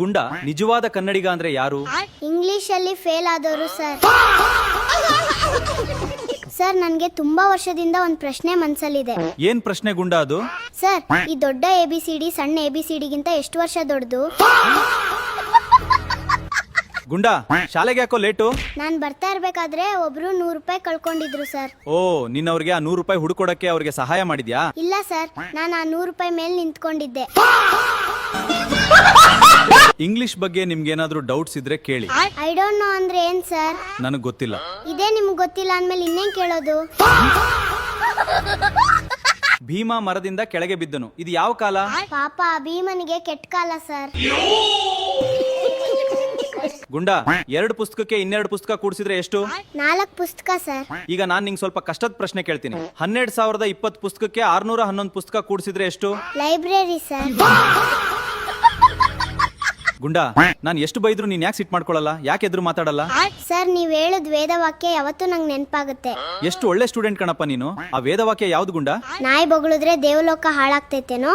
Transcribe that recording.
ಗುಂಡ, ನಿಜವಾದ ಕನ್ನಡಿಗ ಅಂದ್ರೆ ಯಾರು? ಇಂಗ್ಲಿಷ್ ಅಲ್ಲಿ ಫೇಲ್ ಆದವರು ಸರ್. ಸರ್ ನನಗೆ ತುಂಬಾ ವರ್ಷದಿಂದ ಒಂದು ಪ್ರಶ್ನೆ ಮನಸ್ಸಲ್ಲಿದೆ. ಏನ್ ಪ್ರಶ್ನೆ ಗುಂಡ ಅದು? ಸರ್, ಈ ದೊಡ್ಡ ABCD ಸಣ್ಣ ABCD ಗಿಂತ ಎಷ್ಟು ವರ್ಷ ದೊಡ್ಡದು? ಗುಂಡ, ಶಾಲೆಗೆ ಯಾಕೋ ಲೇಟು? ನಾನ್ ಬರ್ತಾ ಇರ್ಬೇಕಾದ್ರೆ ಒಬ್ರು 100 ರೂಪಾಯಿ ಕಳ್ಕೊಂಡಿದ್ರು ಸರ್. ಓ, ನಿನ್ನವ್ರಿಗೆ ಆ 100 ರೂಪಾಯಿ ಹುಡುಕೊಡಕ್ಕೆ ಅವ್ರಿಗೆ ಸಹಾಯ ಮಾಡಿದ್ಯಾ? ಇಲ್ಲ ಸರ್, ನಾನು ಆ 100 ರೂಪಾಯಿ ಮೇಲೆ ನಿಂತ್ಕೊಂಡಿದ್ದೆ. ಇಂಗ್ಲಿಷ್ ಬಗ್ಗೆ ನಿಮ್ಗೇನಾದ್ರೂ ಡೌಟ್ಸ್ ಇದ್ರೆ ಕೇಳಿ. ಐ ಡೋಂಟ್ ನೋ ಅಂದ್ರೆ ಏನ್ ಸರ್? ನನಗ್ ಗೊತ್ತಿಲ್ಲ. ಇದೇ ನಿಮ್ಗೆ ಗೊತ್ತಿಲ್ಲ ಅಂದ್ಮೇಲೆ ಇನ್ನೇನ್ ಕೇಳೋದು? ಭೀಮಾ ಮರದಿಂದ ಕೆಳಗೆ ಬಿದ್ದನು, ಇದು ಯಾವ ಕಾಲ? ಪಾಪ ಭೀಮನಿಗೆ ಕೆಟ್ಟ ಕಾಲ ಸರ್. ಗುಂಡ, 2 ಪುಸ್ತಕಕ್ಕೆ 2 ಪುಸ್ತಕ ಕೂಡಿಸಿದ್ರೆ ಎಷ್ಟು? 4 ಪುಸ್ತಕ ಸರ್. ಈಗ ನಾನ್ ನಿಂಗೆ ಸ್ವಲ್ಪ ಕಷ್ಟದ ಪ್ರಶ್ನೆ ಕೇಳ್ತೀನಿ. 12,020 ಪುಸ್ತಕಕ್ಕೆ 611 ಪುಸ್ತಕ ಕೂಡಿಸಿದ್ರೆ ಎಷ್ಟು? Library sir. ಗುಂಡ, ನಾನ್ ಎಷ್ಟು ಬೈದ್ರು ನೀನ್ ಯಾಕೆ ಸಿಟ್ ಮಾಡ್ಕೊಳಲ್ಲ? ಯಾಕೆ ಎದುರು ಮಾತಾಡಲ್ಲ? ಸರ್, ನೀವ್ ಹೇಳುದ್ ವೇದವಾಕ್ಯ ಯಾವತ್ತೂ ನಂಗೆ ನೆನಪಾಗುತ್ತೆ. ಎಷ್ಟು ಒಳ್ಳೆ ಸ್ಟೂಡೆಂಟ್ ಕಣಪ್ಪ ನೀನು. ಆ ವೇದವಾಕ್ಯ ಯಾವ್ದು ಗುಂಡ? ನಾಯಿ ಬೊಗಳಿದ್ರೆ ದೇವಲೋಕ ಹಾಳಾಗ್ತೈತೇನೋ.